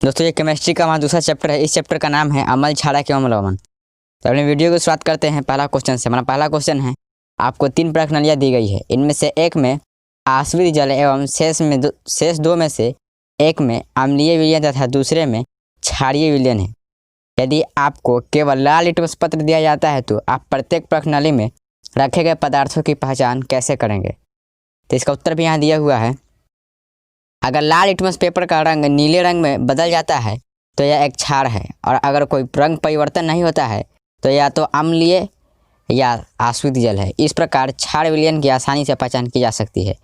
दोस्तों ये केमिस्ट्री का हमारा दूसरा चैप्टर है। इस चैप्टर का नाम है अम्ल क्षारक एवं लवण। तो अपने वीडियो को शुरुआत करते हैं पहला क्वेश्चन से। हमारा पहला क्वेश्चन है, आपको 3 प्रश्नावलियाँ दी गई है। इनमें से एक में आश्वित जल एवं शेष दो में से एक में अम्लीय विलयन तथा दूसरे में क्षारीय विलयन है। यदि आपको केवल लाल लिटमस पत्र दिया जाता है तो आप प्रत्येक प्रश्नावली में रखे गए पदार्थों की पहचान कैसे करेंगे? तो इसका उत्तर भी यहाँ दिया हुआ है। अगर लाल लिटमस पेपर का रंग नीले रंग में बदल जाता है तो यह एक क्षार है, और अगर कोई रंग परिवर्तन नहीं होता है तो या तो अम्लीय या आश्वित जल है। इस प्रकार क्षार विलयन की आसानी से पहचान की जा सकती है।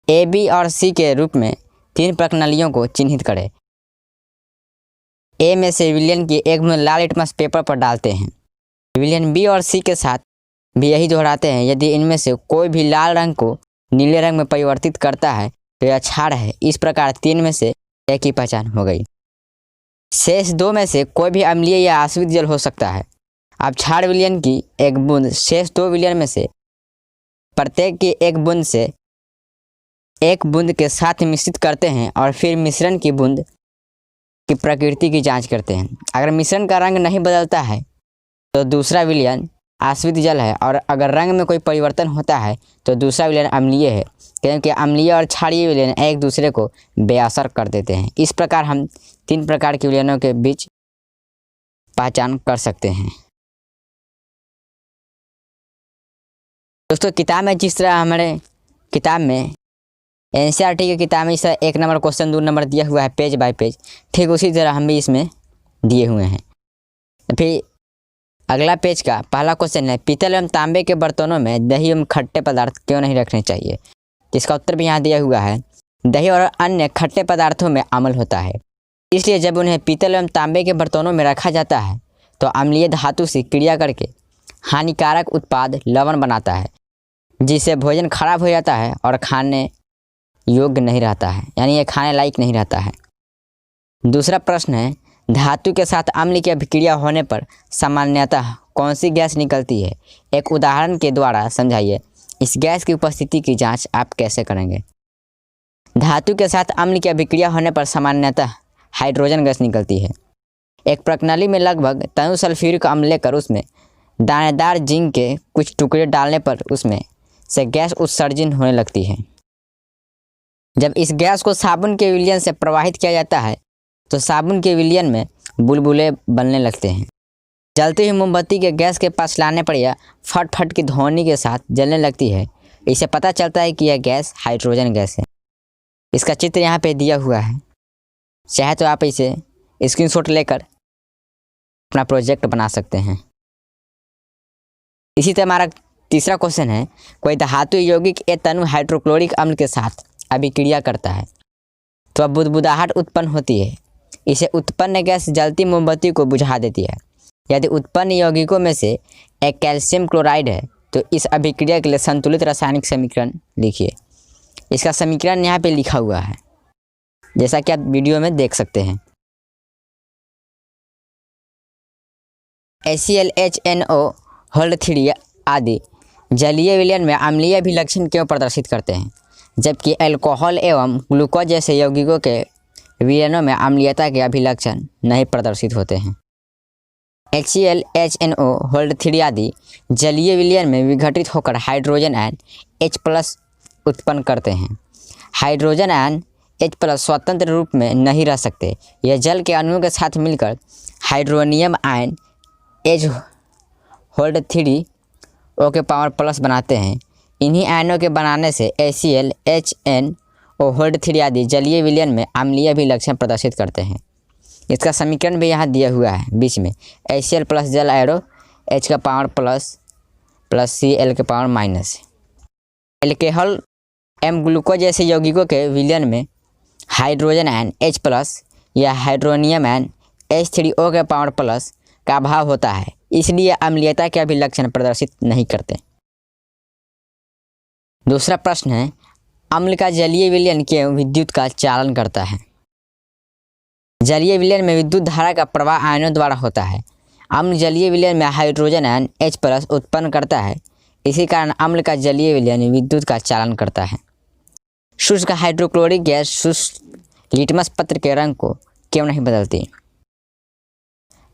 ए, बी और सी के रूप में 3 प्रश्नावलियों को चिन्हित करें। ए में से विलयन की एक बूंद लाल लिटमस पेपर पर डालते हैं। विलयन बी और सी के साथ भी यही दोहराते हैं। यदि इनमें से कोई भी लाल रंग को नीले रंग में परिवर्तित करता है तो यह क्षार है। इस प्रकार 3 में से एक की पहचान हो गई। शेष 2 में से कोई भी अम्लीय या आश्वित जल हो सकता है। आप क्षार विलयन की एक बूंद शेष 2 विलयन में से प्रत्येक की एक बूंद के साथ मिश्रित करते हैं और फिर मिश्रण की बूंद की प्रकृति की जांच करते हैं। अगर मिश्रण का रंग नहीं बदलता है तो दूसरा विलयन आश्वित जल है, और अगर रंग में कोई परिवर्तन होता है तो दूसरा विलयन अम्लीय है, क्योंकि अम्लीय और क्षारीय विलयन एक दूसरे को बेअसर कर देते हैं। इस प्रकार हम 3 प्रकार के विलयनों के बीच पहचान कर सकते हैं। दोस्तों किताब में जिस तरह हमारे किताब में एनसीईआरटी की किताब में इस तरह 1 नंबर क्वेश्चन 2 नंबर दिया हुआ है पेज बाय पेज, ठीक उसी तरह हम भी इसमें दिए हुए हैं। फिर अगला पेज का पहला क्वेश्चन है, पीतल एवं तांबे के बर्तनों में दही एवं खट्टे पदार्थ क्यों नहीं रखने चाहिए? इसका उत्तर भी यहाँ दिया हुआ है। दही और अन्य खट्टे पदार्थों में अम्ल होता है, इसलिए जब उन्हें पीतल एवं तांबे के बर्तनों में रखा जाता है तो अम्लीय धातु से क्रिया करके हानिकारक उत्पाद लवण बनाता है, जिससे भोजन खराब हो जाता है और खाने योग्य नहीं रहता है, यानी ये खाने लायक नहीं रहता है। दूसरा प्रश्न है, धातु के साथ अम्ल की अभिक्रिया होने पर सामान्यतः कौन सी गैस निकलती है? एक उदाहरण के द्वारा समझाइए। इस गैस की उपस्थिति की जांच आप कैसे करेंगे? धातु के साथ अम्ल की अभिक्रिया होने पर सामान्यतः हाइड्रोजन गैस निकलती है। एक प्रणाली में लगभग तनु सल्फ्यूरिक अम्ल लेकर उसमें दानेदार जिंक के कुछ टुकड़े डालने पर उसमें से गैस उत्सर्जन होने लगती है। जब इस गैस को साबुन के विलयन से प्रवाहित किया जाता है तो साबुन के विलयन में बुलबुले बनने लगते हैं। जलती हुई मोमबत्ती के गैस के पास लाने पर यह फट फट की ध्वनि के साथ जलने लगती है। इससे पता चलता है कि यह गैस हाइड्रोजन गैस है। इसका चित्र यहाँ पे दिया हुआ है, चाहे तो आप इसे स्क्रीनशॉट लेकर अपना प्रोजेक्ट बना सकते हैं। इसी तरह हमारा तीसरा क्वेश्चन है, कोई धातु यौगिक ए तनु हाइड्रोक्लोरिक अम्ल के साथ अभिक्रिया करता है तो अब बुदबुदाहट उत्पन्न होती है। इसे उत्पन्न गैस जलती मोमबत्ती को बुझा देती है। यदि उत्पन्न यौगिकों में से एक कैल्शियम क्लोराइड है तो इस अभिक्रिया के लिए संतुलित रासायनिक समीकरण लिखिए। इसका समीकरण यहाँ पे लिखा हुआ है, जैसा कि आप वीडियो में देख सकते हैं। HCl HNO आदि जलीय विलयन में अम्लीय अभिलक्षण क्यों प्रदर्शित करते हैं, जबकि अल्कोहल एवं ग्लूकोज जैसे यौगिकों के विलयनों में अम्लीयता के अभिलक्षण नहीं प्रदर्शित होते हैं? HCl HNO आदि जलीय विलयन में विघटित होकर हाइड्रोजन आयन H+ उत्पन्न करते हैं। हाइड्रोजन आयन H+ स्वतंत्र रूप में नहीं रह सकते। यह जल के अणुओं के साथ मिलकर हाइड्रोनियम आयन H+O बनाते हैं। इन्हीं आयनों के बनाने से HCl HNO आदि जलीय विलयन में अम्लीय अभिलक्षण प्रदर्शित करते हैं। इसका समीकरण भी यहाँ दिया हुआ है बीच में। HCl प्लस जल arrow H+ plus Cl-। Alcohol एवं ग्लूकोज जैसे यौगिकों के विलयन में हाइड्रोजन आयन H+ या हाइड्रोनियम आयन H3O का अभाव होता है, इसलिए अम्लीयता के अभिलक्षण प्रदर्शित नहीं करते। दूसरा प्रश्न है, अम्ल का जलीय विलयन क्यों विद्युत का चालन करता है? जलीय विलयन में विद्युत धारा का प्रवाह आयनों द्वारा होता है। अम्ल जलीय विलयन में हाइड्रोजन आयन H+ उत्पन्न करता है, इसी कारण अम्ल का जलीय विलयन विद्युत का चालन करता है। शुष्क हाइड्रोक्लोरिक गैस शुष्क लिटमस पत्र के रंग को क्यों नहीं बदलती?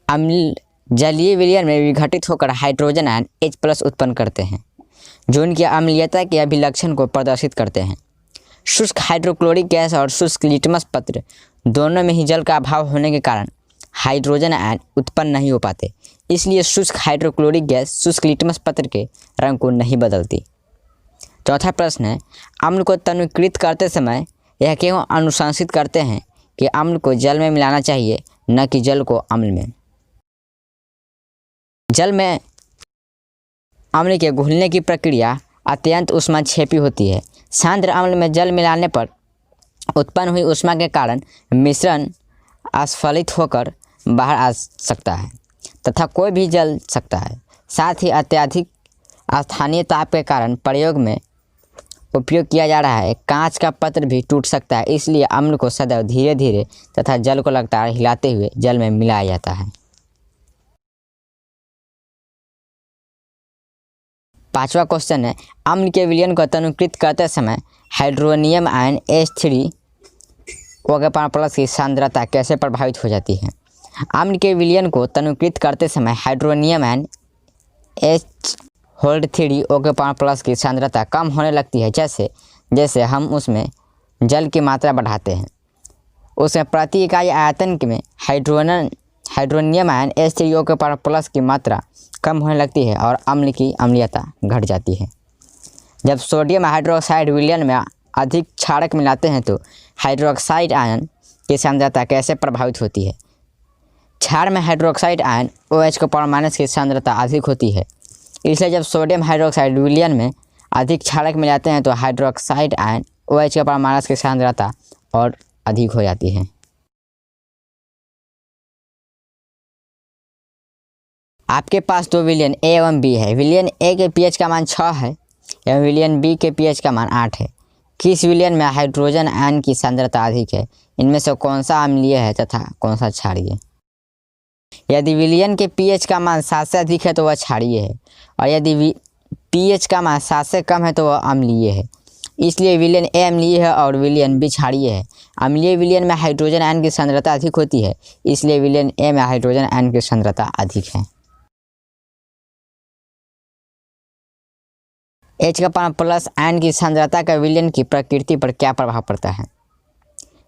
अम्ल जलीय विलयन में विघटित होकर हाइड्रोजन आयन H+ उत्पन्न करते हैं जो उनकी अम्लीयता के अभिलक्षण को प्रदर्शित करते हैं। शुष्क हाइड्रोक्लोरिक गैस और शुष्क लिटमस पत्र दोनों में ही जल का अभाव होने के कारण हाइड्रोजन आयन उत्पन्न नहीं हो पाते, इसलिए शुष्क हाइड्रोक्लोरिक गैस शुष्क लिटमस पत्र के रंग को नहीं बदलती। चौथा प्रश्न है, अम्ल को तनुकृत करते समय यह क्यों अनुशंसित करते हैं कि अम्ल को जल में मिलाना चाहिए, न कि जल को अम्ल में? जल में अम्ल के घुलने की प्रक्रिया अत्यंत ऊष्माक्षेपी होती है। सांद्र अम्ल में जल मिलाने पर उत्पन्न हुई ऊष्मा के कारण मिश्रण अस्फलित होकर बाहर आ सकता है तथा कोई भी जल सकता है। साथ ही अत्यधिक स्थानीय ताप के कारण प्रयोग में उपयोग किया जा रहा है कांच का पत्र भी टूट सकता है, इसलिए अम्ल को सदैव धीरे धीरे तथा जल को लगातार हिलाते हुए जल में मिलाया जाता है। पांचवा क्वेश्चन है, अम्ल के विलयन को तनुकृत करते समय हाइड्रोनियम आयन H3O+ की सांद्रता कैसे प्रभावित हो जाती है? अम्ल के विलयन को तनुकृत करते समय हाइड्रोनियम आयन H3O+ की सांद्रता कम होने लगती है। जैसे जैसे हम उसमें जल की मात्रा बढ़ाते हैं, उसमें प्रति इकाई आयतन में हाइड्रोनियम आयन H3O+ की मात्रा कम होने लगती है और अम्ल की अम्लीयता घट जाती है। जब सोडियम हाइड्रोक्साइड विलयन में अधिक क्षारक मिलाते हैं तो हाइड्रोक्साइड आयन की सांद्रता कैसे प्रभावित होती है? क्षार में हाइड्रोक्साइड आयन OH- की सांद्रता अधिक होती है, इसलिए जब सोडियम हाइड्रोक्साइड विलयन में अधिक क्षारक मिलाते हैं तो हाइड्रोक्साइड आयन OH- की सांद्रता और अधिक हो जाती है। आपके पास दो विलयन A एवं B है। विलयन A के pH का मान 6 है एवं विलयन B के pH का मान 8 है। किस विलयन में हाइड्रोजन आयन की सांद्रता अधिक है? इनमें से कौन सा अम्लीय है तथा कौन सा क्षारीय? यदि विलयन के pH का मान 7 से अधिक है तो वह क्षारीय है और यदि pH का मान 7 से कम है तो वह अम्लीय है। इसलिए विलयन A अम्लीय है और विलयन B क्षारीय है। अम्लीय विलयन में हाइड्रोजन आयन की सांद्रता अधिक होती है, इसलिए विलयन A में हाइड्रोजन आयन की सांद्रता अधिक है। H+ आयन की सांद्रता का विलयन की प्रकृति पर क्या प्रभाव पड़ता है?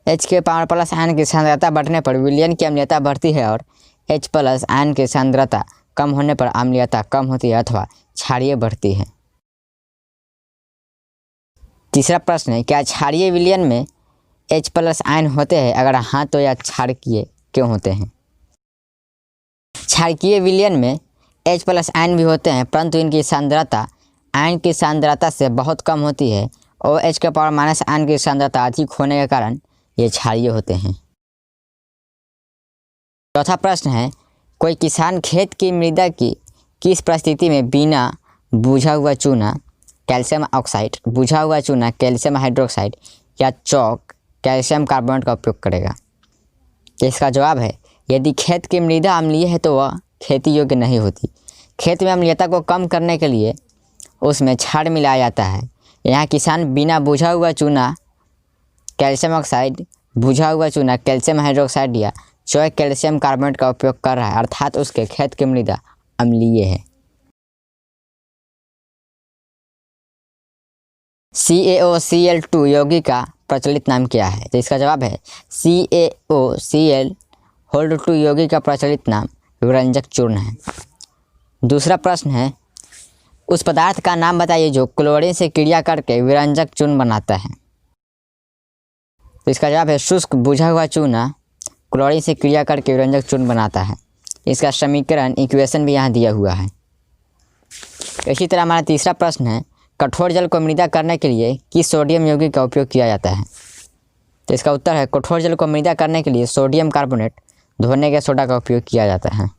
H+ आयन की सांद्रता बढ़ने पर विलयन की अम्लीयता बढ़ती है और H+ आयन की सांद्रता कम होने पर अम्लीयता कम होती है अथवा क्षारीय बढ़ती है। तीसरा प्रश्न है, क्या क्षारीय विलयन में H+ आयन होते हैं? अगर हाँ तो यह क्षारकीय क्यों होते हैं? क्षारकीय विलयन में H+ आयन भी होते हैं, परंतु इनकी सांद्रता आयन की सांद्रता से बहुत कम होती है और OH- आयन की सांद्रता अधिक होने के कारण ये क्षारीय होते हैं। चौथा प्रश्न है, कोई किसान खेत की मृदा की किस परिस्थिति में बिना बुझा हुआ चूना कैल्शियम ऑक्साइड, बुझा हुआ चूना कैल्शियम हाइड्रोक्साइड या चौक कैल्शियम कार्बोनेट का उपयोग करेगा? तो इसका जवाब है, यदि खेत की मृदा अम्लीय है तो वह खेती योग्य नहीं होती। खेत में अम्लीयता को कम करने के लिए उसमें क्षार मिलाया जाता है। यहाँ किसान बिना बुझा हुआ चूना कैल्शियम ऑक्साइड, बुझा हुआ चूना कैल्शियम हाइड्रोक्साइड या चौक कैल्शियम कार्बोनेट का उपयोग कर रहा है, अर्थात उसके खेत की मृदा अम्लीय है। CaOCl2 यौगिक का प्रचलित नाम क्या है? तो इसका जवाब है CaOCl2 यौगिक का प्रचलित नाम विरंजक चूर्ण है। दूसरा प्रश्न है, उस पदार्थ का नाम बताइए जो क्लोरीन से क्रिया करके विरंजक चूर्ण बनाता है। तो इसका जवाब है शुष्क बुझा हुआ चूना क्लोरीन से क्रिया करके विरंजक चूर्ण बनाता है। इसका समीकरण इक्वेशन भी यहाँ दिया हुआ है। इसी तरह हमारा तीसरा प्रश्न है, कठोर जल को मृदा करने के लिए किस सोडियम यौगिक का उपयोग किया जाता है? तो इसका उत्तर है कठोर जल को मृदा करने के लिए सोडियम कार्बोनेट धोने के सोडा का उपयोग किया जाता है।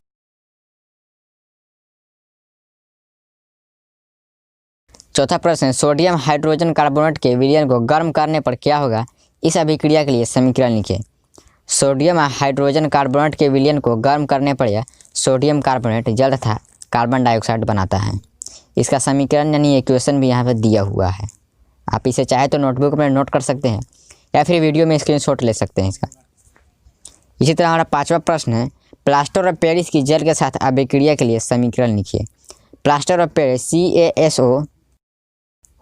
चौथा प्रश्न है, सोडियम हाइड्रोजन कार्बोनेट के विलयन को गर्म करने पर क्या होगा? इस अभिक्रिया के लिए समीकरण लिखिए। सोडियम हाइड्रोजन कार्बोनेट के विलयन को गर्म करने पर यह सोडियम कार्बोनेट जल तथा कार्बन डाइऑक्साइड बनाता है। इसका समीकरण यानी इक्वेशन भी यहाँ पर दिया हुआ है। आप इसे चाहे तो नोटबुक में नोट कर सकते हैं या फिर वीडियो में स्क्रीनशॉट ले सकते हैं इसका। इसी तरह हमारा पांचवा प्रश्न है, प्लास्टर ऑफ पेरिस की जल के साथ अभिक्रिया के लिए समीकरण लिखिए। Plaster of Paris CaSO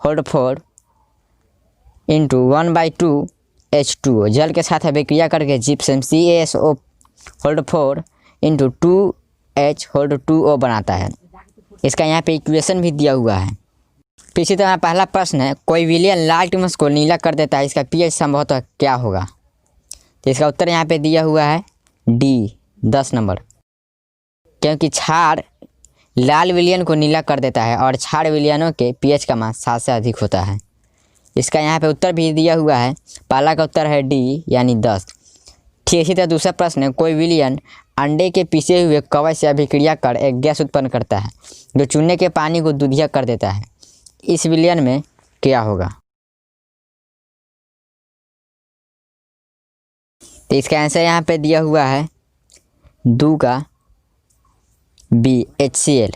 hold 4 into 1/2 H2O जल के साथ अभिक्रिया करके gypsum CaSO hold 4 into 2H hold 2O बनाता है। इसका यहाँ पे इक्वेशन भी दिया हुआ है। फिर इसी तरह पहला प्रश्न है, कोई विलयन लाल टिमस को नीला कर देता है, इसका pH संभवतः क्या होगा? तो इसका उत्तर यहाँ पे दिया हुआ है D 10 नंबर, क्योंकि क्षार लाल विलयन को नीला कर देता है और क्षार विलयनों के pH का मान 7 से अधिक होता है। इसका यहाँ पे उत्तर भी दिया हुआ है, पहला का उत्तर है D यानी 10। ठीक इसी तरह दूसरा प्रश्न है, कोई विलयन अंडे के पीसे हुए कवच से अभिक्रिया कर एक गैस उत्पन्न करता है जो चूने के पानी को दूधिया कर देता है, इस विलयन में क्या होगा? तो इसका आंसर यहाँ पे दिया हुआ है 2 का B HCl,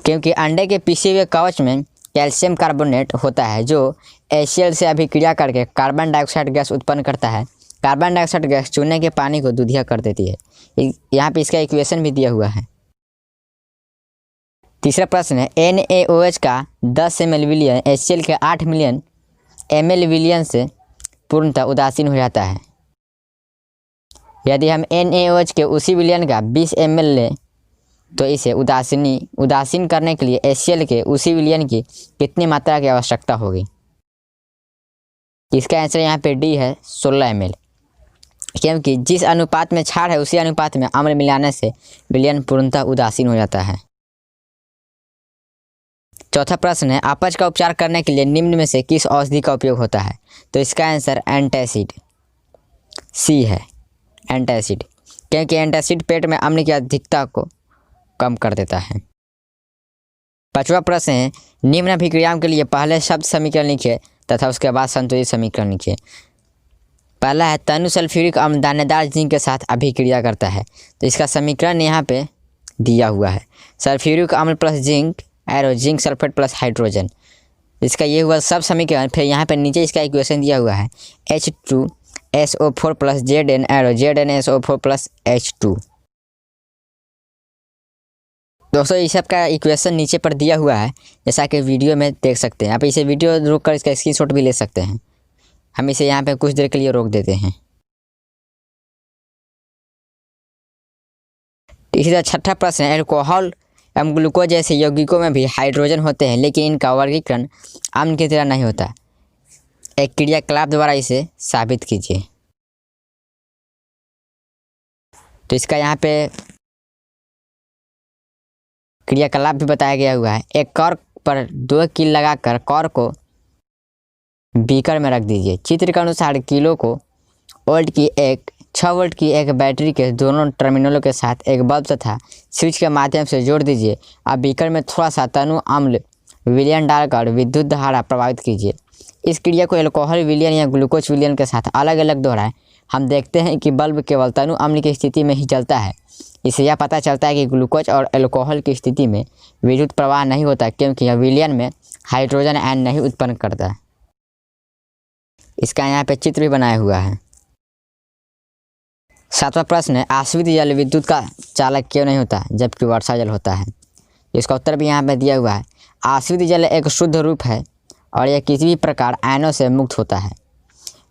क्योंकि अंडे के पीसे हुए कवच में कैल्शियम कार्बोनेट होता है जो HCl से अभिक्रिया करके कार्बन डाइऑक्साइड गैस उत्पन्न करता है। कार्बन डाइऑक्साइड गैस चूने के पानी को दूधिया कर देती है। यहाँ पे इसका इक्वेशन भी दिया हुआ है। तीसरा प्रश्न है, NaOH का 10 ml विलयन HCl के 8 मिलियन ml विलयन से पूर्णतः उदासीन हो जाता है। यदि हम NaOH के उसी विलयन का 20 ml लें तो इसे उदासीन करने के लिए HCl के उसी विलयन की कितनी मात्रा की आवश्यकता होगी? इसका आंसर यहाँ पे D है 16 ml, क्योंकि जिस अनुपात में क्षार है उसी अनुपात में अम्ल मिलाने से विलयन पूर्णतः उदासीन हो जाता है। चौथा प्रश्न है, अपच का उपचार करने के लिए निम्न में से किस औषधि का उपयोग होता है? तो इसका आंसर एंटासिड C है, एंटासिड, क्योंकि एंटासिड पेट में अम्ल की अधिकता को कम कर देता है। पांचवा प्रश्न है, निम्न अभिक्रियाओं के लिए पहले शब्द समीकरण लिखिए तथा उसके बाद संतुलित समीकरण लिखिए। पहला है, तनु सल्फ्यूरिक अम्ल दानेदार जिंक के साथ अभिक्रिया करता है, तो इसका समीकरण यहाँ पे दिया हुआ है, सल्फ्यूरिक अम्ल plus zinc arrow zinc sulphate plus hydrogen. इसका ये हुआ सब समीकरण। फिर यहाँ पे नीचे इसका इक्वेशन दिया हुआ है H2SO4 plus Zn arrow ZnSO4 plus H2। दोस्तों इस सब का इक्वेशन नीचे पर दिया हुआ है, जैसा कि वीडियो में देख सकते हैं। आप इसे वीडियो रोक कर इसका स्क्रीनशॉट भी ले सकते हैं। हम इसे यहाँ पे कुछ देर के लिए रोक देते हैं। इसी तरह छठा प्रश्न है, अल्कोहल एवं ग्लूकोज जैसे यौगिकों में भी हाइड्रोजन होते हैं, लेकिन इनका वर्गीकरण अम्ल की तरह नहीं होता। एक क्रियाकलाप द्वारा इसे साबित कीजिए। तो इसका यहाँ पे क्रियाकलाप भी बताया गया हुआ है। एक कॉर्क पर 2 कील लगाकर कॉर्क को बीकर में रख दीजिए। चित्र के अनुसार कीलों को 6 वोल्ट की एक बैटरी के दोनों टर्मिनलों के साथ एक बल्ब तथा स्विच के माध्यम से जोड़ दीजिए। अब बीकर में थोड़ा सा तनु अम्ल विलयन डालकर विद्युत धारा प्रभावित कीजिए। इस क्रिया को अल्कोहल विलयन या ग्लूकोज विलयन के साथ अलग अलग दोहराएं। हम देखते हैं कि बल्ब केवल तनु अम्ल की स्थिति में ही जलता है। इससे यह पता चलता है कि ग्लूकोज और अल्कोहल की स्थिति में विद्युत प्रवाह नहीं होता, क्योंकि यह विलयन में हाइड्रोजन आयन नहीं उत्पन्न करता। इसका यहाँ पे चित्र भी बनाया हुआ है। सातवां प्रश्न है, आश्रित जल विद्युत का चालक क्यों नहीं होता जबकि वर्षा जल होता है? इसका उत्तर भी यहाँ पे दिया हुआ है। आश्रित जल एक शुद्ध रूप है और यह किसी भी प्रकार आयनों से मुक्त होता है।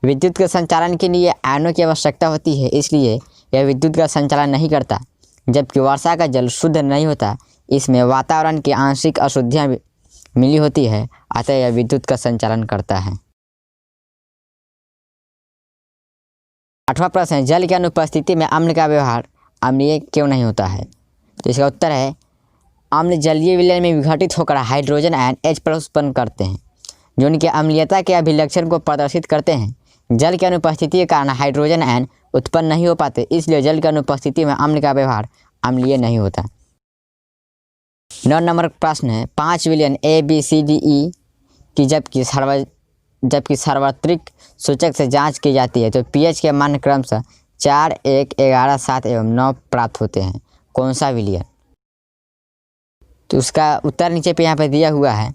विद्युत के संचालन के लिए आयनों की आवश्यकता होती है, इसलिए यह विद्युत का संचालन नहीं करता। जबकि वर्षा का जल शुद्ध नहीं होता, इसमें वातावरण की आंशिक अशुद्धियाँ मिली होती है, अतः यह विद्युत का संचालन करता है। आठवां प्रश्न है, जल की अनुपस्थिति में अम्ल का व्यवहार अम्लीय क्यों नहीं होता है? तो इसका उत्तर है, अम्ल जलीय विलयन में विघटित होकर हाइड्रोजन आयन H+ उत्पन्न करते हैं, जो उनकी अम्लीयता के अभिलक्षण को प्रदर्शित करते हैं। जल की अनुपस्थिति के कारण हाइड्रोजन आयन उत्पन्न नहीं हो पाते, इसलिए जल की अनुपस्थिति में अम्ल का व्यवहार अम्लीय नहीं होता। 9 नंबर प्रश्न है, 5 विलयन ABCDE की जबकि सार्वत्रिक सूचक से जांच की जाती है तो pH के मान क्रमशः 4, 1, 11, 7 एवं 9 प्राप्त होते हैं। कौन सा विलयन? तो उसका उत्तर नीचे पे यहाँ पे दिया हुआ है।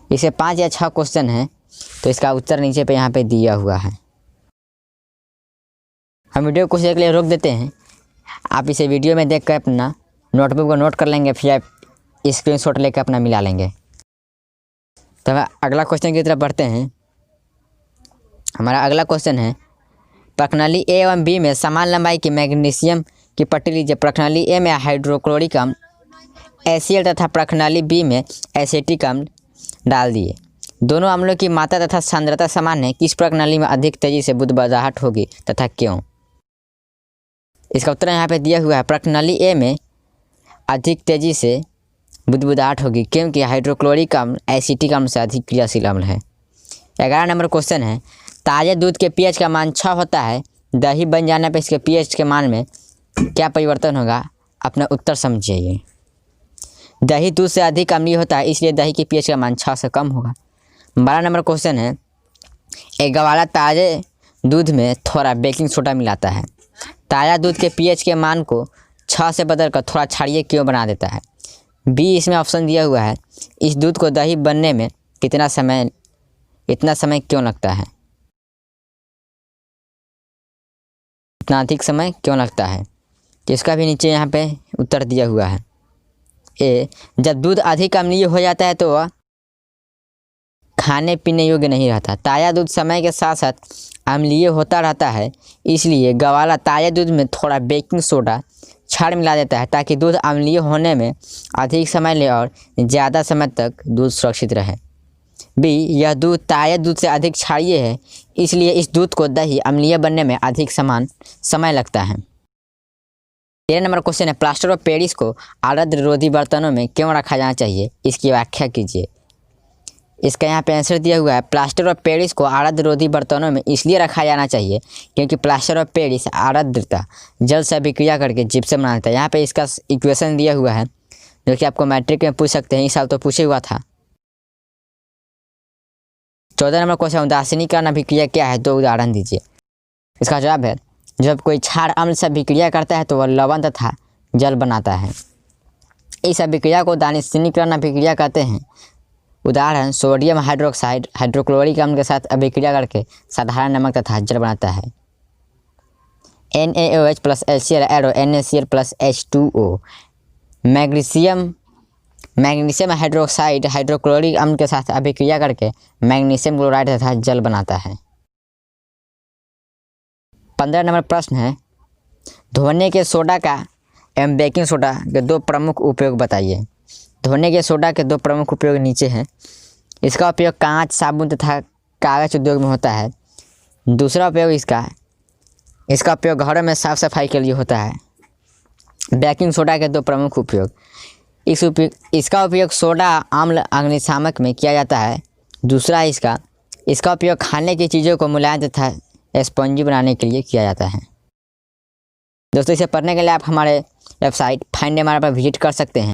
इसे 5 या 6 क्वेश्चन हैं, तो इसका उत्तर नीचे पे यहाँ पे दिया हुआ है। हम वीडियो को कुछ देर के लिए रोक देते हैं। आप इसे वीडियो में देख कर अपना नोटबुक को नोट कर लेंगे, फिर आप स्क्रीनशॉट लेकर अपना मिला लेंगे। तो हम अगला क्वेश्चन की तरफ बढ़ते हैं। हमारा अगला क्वेश्चन है, प्रणाली ए एवं बी में समान लंबाई की मैग्नीशियम की पट्टी लीजिए। प्रणाली ए में हाइड्रोक्लोरिक अम्ल HCl तथा प्रणाली बी में एसिटिक अम्ल डाल दिए। दोनों अम्लों की मात्रा तथा सांद्रता समान है, किस प्रणाली में अधिक तेजी से बुदबुदाहट होगी तथा क्यों? इसका उत्तर यहाँ पे दिया हुआ है। प्रणाली ए में अधिक तेजी से बुदबुदाहट होगी क्योंकि हाइड्रोक्लोरिक अम्ल एसिटिक अम्ल से अधिक क्रियाशील अम्ल है। 11 नंबर क्वेश्चन है, ताज़े दूध के pH का मान 6 होता है, दही बन जाने पर इसके pH के मान में क्या परिवर्तन होगा? अपना उत्तर समझिए। दही दूध से अधिक अम्लीय होता है, इसलिए दही के pH का मान 6 से कम होगा। 12 नंबर क्वेश्चन है, एक गवाला ताज़े दूध में थोड़ा बेकिंग सोडा मिलाता है, ताज़ा दूध के pH के मान को 6 से बदलकर थोड़ा क्षारीय क्यों बना देता है? बी इसमें ऑप्शन दिया हुआ है, इस दूध को दही बनने में इतना समय क्यों लगता है? इतना अधिक समय क्यों लगता है? तो इसका भी नीचे यहाँ पे उत्तर दिया हुआ है। ए, जब दूध अधिक अम्लीय हो जाता है तो वह खाने पीने योग्य नहीं रहता। ताज़ा दूध समय के साथ साथ अम्लीय होता रहता है, इसलिए गवाला ताज़ा दूध में थोड़ा बेकिंग सोडा क्षार मिला देता है ताकि दूध अम्लीय होने में अधिक समय ले और ज़्यादा समय तक दूध सुरक्षित रहे। बी, यह दूध ताज़ा दूध से अधिक क्षारीय है, इसलिए इस दूध को दही अम्लीय बनने में अधिक समय लगता है। 13 नंबर क्वेश्चन है, प्लास्टर ऑफ पेरिस को आर्द्र रोधी बर्तनों में क्यों रखा जाना चाहिए? इसकी व्याख्या कीजिए। इसका यहाँ पे आंसर दिया हुआ है, प्लास्टर ऑफ पेरिस को आर्द्र रोधी बर्तनों में इसलिए रखा जाना चाहिए क्योंकि प्लास्टर ऑफ पेरिस आर्द्रता जल से अभिक्रिया करके जिप्सम बना देता है। यहाँ पे इसका इक्वेशन दिया हुआ है जो कि आपको मैट्रिक में पूछ सकते हैं, इस साल तो पूछे हुआ था। 14 नंबर क्वेश्चन, उदासीनीकरण अभिक्रिया क्या है? 2 उदाहरण दीजिए। इसका जवाब है, जब कोई क्षार अम्ल से अभिक्रिया करता है तो वह लवण तथा जल बनाता है। इस अभिक्रिया को उदासीनीकरण अभिक्रिया कहते हैं। उदाहरण, सोडियम हाइड्रोक्साइड हाइड्रोक्लोरिक अम्ल के साथ अभिक्रिया करके साधारण नमक तथा जल बनाता है। NaOH plus HCl arrow NaCl plus H2O। Magnesium hydroxide hydrochloric अम्ल के साथ अभिक्रिया करके मैग्नीशियम क्लोराइड तथा जल बनाता है। 15 नंबर प्रश्न है, धोने के सोडा का एवं बेकिंग सोडा के 2 प्रमुख उपयोग बताइए। धोने के सोडा के 2 प्रमुख उपयोग नीचे हैं। इसका उपयोग कांच, साबुन तथा कागज उद्योग में होता है। दूसरा उपयोग इसका उपयोग घरों में साफ सफाई के लिए होता है। बेकिंग सोडा के 2 प्रमुख उपयोग, इसका उपयोग सोडा अम्ल अग्निशामक में किया जाता है। दूसरा इसका उपयोग खाने की चीज़ों को मुलायम तथा स्पंजी बनाने के लिए किया जाता है। दोस्तों, इसे पढ़ने के लिए आप हमारे वेबसाइट फाइंड एमआर पर विजिट कर सकते हैं।